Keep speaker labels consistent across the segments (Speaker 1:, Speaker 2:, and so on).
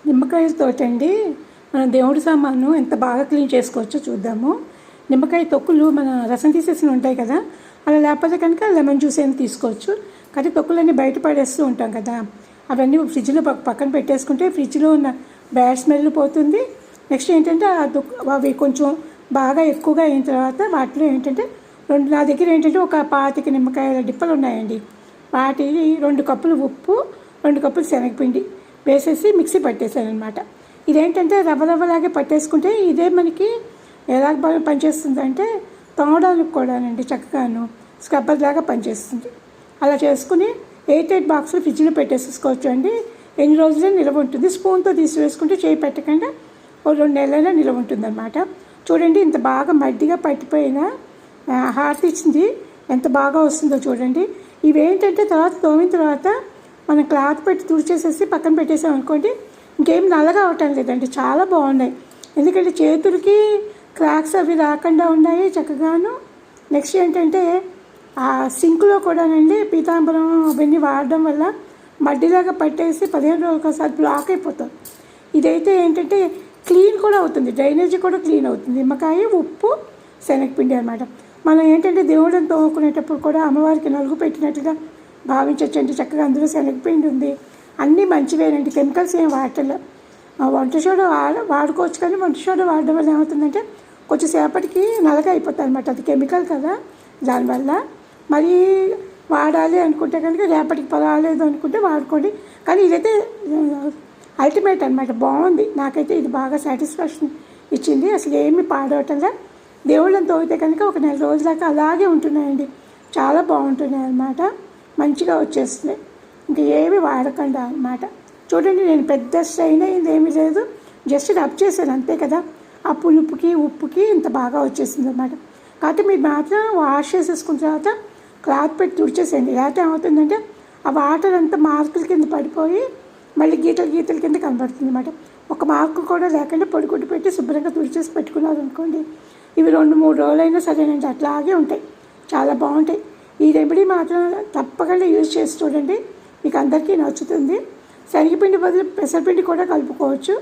Speaker 1: నిమ్మకాయలతోటండి మనం దేవుడి సామాను ఎంత బాగా క్లీన్ చేసుకోవచ్చో చూద్దాము. నిమ్మకాయ తొక్కులు మన రసం తీసేసి ఉంటాయి కదా, అలా లేకపోతే కనుక లెమన్ జ్యూస్ అయినా తీసుకోవచ్చు. కానీ తొక్కులన్నీ బయట పడేస్తూ ఉంటాం కదా, అవన్నీ ఫ్రిడ్జ్లో పక్కన పెట్టేసుకుంటే ఫ్రిడ్జ్లో ఉన్న బ్యాడ్ స్మెల్ పోతుంది. నెక్స్ట్ ఏంటంటే అవి కొంచెం బాగా ఎక్కువగా అయిన తర్వాత వాటిలో ఏంటంటే నా దగ్గర ఏంటంటే ఒక 25 నిమ్మకాయల డిప్పలు ఉన్నాయండి. వాటి 2 కప్పులు ఉప్పు, 2 కప్పులు శనగపిండి వేసేసి మిక్సీ పట్టేశాను అనమాట. ఇదేంటంటే రవ్వలాగే పట్టేసుకుంటే ఇదే మనకి ఎలా పనిచేస్తుందంటే తోమడానికి కూడానండి చక్కగాను స్క్రబ్బర్ లాగా పనిచేస్తుంది. అలా చేసుకుని 8 బాక్సులు ఫ్రిడ్జ్లో పెట్టేసుకోవచ్చు అండి. ఎన్ని రోజులైనా నిల్వ ఉంటుంది. స్పూన్తో తీసివేసుకుంటే చేయి పెట్టకుండా 2 నెలలైనా నిల్వ ఉంటుంది అనమాట. చూడండి, ఇంత బాగా మడ్డిగా పట్టిపోయిన హార్ట్ ఇచ్చింది ఎంత బాగా వస్తుందో చూడండి. ఇవేంటంటే తర్వాత తోమిన తర్వాత మనం క్లాత్ పెట్టి తుడిచేసేసి పక్కన పెట్టేసాం అనుకోండి, ఇంకేం నల్లగా అవటం లేదండి. చాలా బాగున్నాయి. ఎందుకంటే చేతులకి క్రాక్స్ అవి రాకుండా ఉన్నాయి చక్కగాను. నెక్స్ట్ ఏంటంటే ఆ సింక్లో కూడానండి పీతాంబరం అవన్నీ వాడడం వల్ల మడ్డిలాగా పట్టేసి 15 రోజులకు ఒకసారి బ్లాక్ అయిపోతుంది. ఇదైతే ఏంటంటే క్లీన్ కూడా అవుతుంది, డ్రైనేజీ కూడా క్లీన్ అవుతుంది. నిమ్మకాయ, ఉప్పు, శనగపిండి అనమాట. మనం ఏంటంటే దేవుళ్ళని తోముకునేటప్పుడు కూడా అమ్మవారికి నలుగు పెట్టినట్టుగా భావించవచ్చండి. చక్కగా అందులో శనగపిండి ఉంది. అన్నీ మంచివేనండి, కెమికల్స్ ఏం వాడటంలో. వంట సోడా వాడుకోవచ్చు, కానీ వంట సోడా వాడడం వల్ల ఏమవుతుందంటే కొంచెం సేపటికి నల్లగా అయిపోతుంది అనమాట. అది కెమికల్ కదా, దానివల్ల మరి వాడాలి అనుకుంటే కనుక రేపటికి పర్వాలేదు అనుకుంటే వాడుకోండి. కానీ ఇదైతే అల్టిమేట్ అనమాట, బాగుంది. నాకైతే ఇది బాగా సాటిస్ఫాక్షన్ ఇచ్చింది. అసలు ఏమీ పాడవటంలా. దేవుళ్ళని తోగితే కనుక ఒక 4 రోజుల దాకా అలాగే ఉంటున్నాయండి. చాలా బాగుంటున్నాయి అన్నమాట, మంచిగా వచ్చేస్తున్నాయి. ఇంకా ఏమి వాడకుండా అనమాట. చూడండి, నేను పెద్ద స్ట్రెయిన్ అయింది ఏమీ లేదు, జస్ట్ రబ్ చేశాను అంతే కదా. ఆ పులుపుకి ఉప్పుకి ఇంత బాగా వచ్చేసింది అనమాట. కాబట్టి మీరు మాత్రం వాష్ చేసేసుకున్న తర్వాత క్లాత్ పెట్టి తుడిచేసేయండి. లేకపోతే ఏమవుతుందంటే ఆ వాటర్ అంతా మార్కుల కింద పడిపోయి మళ్ళీ గీతల కింద కనబడుతుంది అనమాట. ఒక మార్కు కూడా లేకుండా పొడి పెట్టి శుభ్రంగా తుడిచేసి పెట్టుకున్నారు అనుకోండి, ఇవి 2-3 రోజులైనా సరేనండి అట్లాగే ఉంటాయి. చాలా బాగుంటాయి. ఈ రెమెడీ మాత్రం తప్పకుండా యూజ్ చేసి చూడండి, మీకు అందరికీ నచ్చుతుంది. శనగపిండి బదులు పెసరపిండి కూడా కలుపుకోవచ్చు.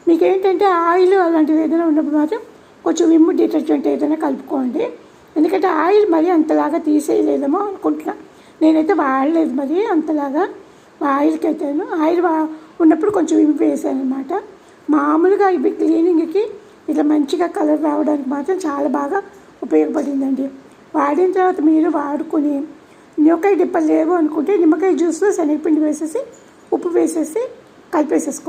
Speaker 1: మీకు ఏంటంటే ఆయిల్ అలాంటివి ఏదైనా ఉన్నప్పుడు మాత్రం కొంచెం విమ్ డిటర్జెంట్ ఏదైనా కలుపుకోండి. ఎందుకంటే ఆయిల్ మరీ అంతలాగా తీసేయలేదేమో అనుకుంటున్నా. నేనైతే వాడలేదు మరి అంతలాగా ఆయిల్కి అయితేను. ఆయిల్ ఉన్నప్పుడు కొంచెం విమ్ వేసాను అనమాట. మామూలుగా ఇవి క్లీనింగ్కి ఇట్లా మంచిగా కలర్ రావడానికి మాత్రం చాలా బాగా ఉపయోగపడిందండి. వాడిన తర్వాత మీరు వాడుకొని నిమ్మకాయ డిప్పలు లేవు అనుకుంటే నిమ్మకాయ జ్యూస్లో శనగపిండి వేసేసి ఉప్పు వేసేసి కలిపేసేసుకో.